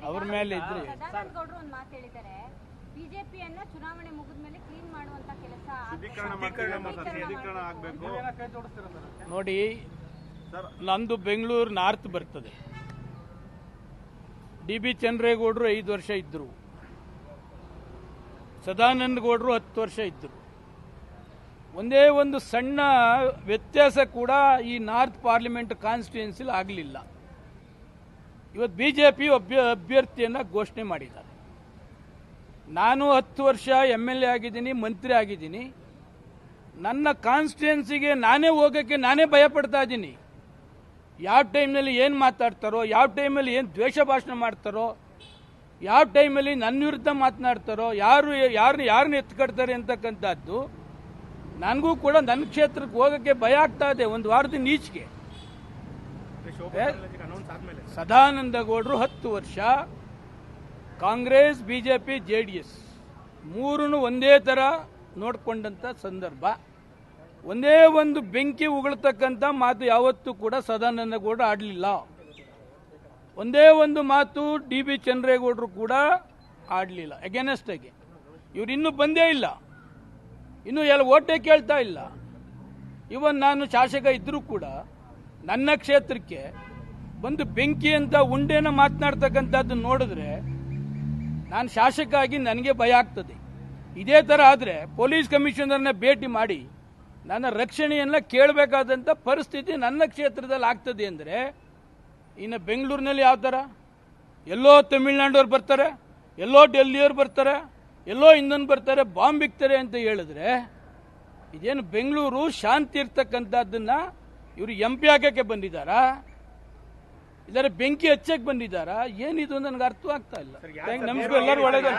ಅವ್ರ ಮೇಲೆ ಇದ್ರೆ ಸದಾನಂದ ಗೌಡರು ಒಂದು ಮಾತು ಹೇಳಿದ್ದಾರೆ, ಬಿಜೆಪಿಯನ್ನ ಚುನಾವಣೆ ಮುಗಿದ ಮೇಲೆ ಕ್ಲೀನ್ ಮಾಡುವಂತ ಕೆಲಸ ಆಗಬೇಕು. ನೋಡಿ, ನಂದು ಬೆಂಗಳೂರು ನಾರ್ತ್ ಬರ್ತದೆ. ಡಿ.ಬಿ. ಚಂದ್ರೇಗೌಡರು 5 ವರ್ಷ ಇದ್ರು, ಸದಾನಂದ ಗೌಡರು 10 ವರ್ಷ ಇದ್ರು. ಒಂದೇ ಒಂದು ಸಣ್ಣ ವ್ಯತ್ಯಾಸ ಕೂಡ ಈ ನಾರ್ತ್ ಪಾರ್ಲಿಮೆಂಟ್ ಕಾನ್ಸ್ಟಿಟ್ಯೂನ್ಸಿಲ್ ಆಗಲಿಲ್ಲ. ಇವತ್ತು ಬಿಜೆಪಿ ಅಭ್ಯರ್ಥಿಯನ್ನ ಘೋಷಣೆ ಮಾಡಿದ್ದಾರೆ. ನಾನು 10 ವರ್ಷ MLA ಆಗಿದ್ದೀನಿ, ಮಂತ್ರಿ ಆಗಿದ್ದೀನಿ. ನನ್ನ ಕಾನ್ಸ್ಟಿಟ್ಯೂನ್ಸಿಗೆ ನಾನೇ ಹೋಗೋಕ್ಕೆ ನಾನೇ ಭಯ ಪಡ್ತಾ ಇದ್ದೀನಿ. ಯಾವ ಟೈಮ್ನಲ್ಲಿ ಏನು ಮಾತಾಡ್ತಾರೋ, ಯಾವ ಟೈಮಲ್ಲಿ ಏನು ದ್ವೇಷ ಭಾಷಣ ಮಾಡ್ತಾರೋ, ಯಾವ ಟೈಮಲ್ಲಿ ನನ್ನ ವಿರುದ್ಧ ಮಾತನಾಡ್ತಾರೋ, ಯಾರನ್ನ ಎತ್ಕಡ್ತಾರೆ ಅಂತಕ್ಕಂಥದ್ದು ನನಗೂ ಕೂಡ ನನ್ನ ಕ್ಷೇತ್ರಕ್ಕೆ ಹೋಗೋಕ್ಕೆ ಭಯ ಆಗ್ತಾ ಇದೆ. ಒಂದು ವಾರದಿಂದ ಈಚೆಗೆ ಸದಾನಂದ ಗೌಡರು 10 ವರ್ಷ ಕಾಂಗ್ರೆಸ್, ಬಿಜೆಪಿ, JDS ಮೂರನ್ನು ಒಂದೇ ತರ ನೋಡಿಕೊಂಡಂತ ಸಂದರ್ಭ. ಒಂದೇ ಒಂದು ಬೆಂಕಿ ಉಗುಳ್ತಕ್ಕಂಥ ಮಾತು ಯಾವತ್ತೂ ಕೂಡ ಸದಾನಂದ ಗೌಡ ಆಡಲಿಲ್ಲ. ಒಂದೇ ಒಂದು ಮಾತು ಡಿ.ಬಿ. ಚಂದ್ರೇಗೌಡರು ಕೂಡ ಆಡಲಿಲ್ಲ ಅಗೇನೆಸ್ಟ್ ಆಗಿ. ಇವ್ರು ಇನ್ನೂ ಬಂದೇ ಇಲ್ಲ, ಇನ್ನೂ ಎಲ್ಲ ಓಟೇ ಕೇಳ್ತಾ ಇಲ್ಲ. ಇವನ್ ನಾನು ಶಾಸಕ ಇದ್ರೂ ಕೂಡ ನನ್ನ ಕ್ಷೇತ್ರಕ್ಕೆ ಬಂದು ಬೆಂಕಿ ಅಂತ ಉಂಡೆನ ಮಾತನಾಡ್ತಕ್ಕಂಥದ್ದು ನೋಡಿದ್ರೆ ನಾನು ಶಾಸಕ ಆಗಿ ನನಗೆ ಭಯ ಆಗ್ತದೆ. ಇದೇ ಥರ ಆದರೆ ಪೊಲೀಸ್ ಕಮಿಷನರ್ನ ಭೇಟಿ ಮಾಡಿ ನನ್ನ ರಕ್ಷಣೆಯನ್ನ ಕೇಳಬೇಕಾದಂಥ ಪರಿಸ್ಥಿತಿ ನನ್ನ ಕ್ಷೇತ್ರದಲ್ಲಿ ಆಗ್ತದೆ ಅಂದರೆ, ಇನ್ನು ಬೆಂಗಳೂರಿನಲ್ಲಿ ಯಾವ ಥರ ಎಲ್ಲೋ ತಮಿಳ್ನಾಡವ್ರು ಬರ್ತಾರೆ, ಎಲ್ಲೋ ಡೆಲ್ಲಿಯವ್ರು ಬರ್ತಾರೆ, ಎಲ್ಲೋ ಇನ್ನೊಂದು ಬರ್ತಾರೆ, ಬಾಂಬ್ ಇಕ್ತಾರೆ ಅಂತ ಹೇಳಿದ್ರೆ, ಇದೇನು ಬೆಂಗಳೂರು ಶಾಂತಿ ಇರ್ತಕ್ಕಂಥದ್ದನ್ನ ಇವರು MP ಹಾಕಕ್ಕೆ ಬಂದಿದ್ದಾರಾ, ಇದರ ಬೆಂಕಿ ಹಚ್ಚಕ್ಕೆ ಬಂದಿದ್ದಾರಾ, ಏನಿದು ನನಗೆ ಅರ್ಥ ಆಗ್ತಾ ಇಲ್ಲ. ನಮಗೂ ಎಲ್ಲರೂ ಒಳಗೆ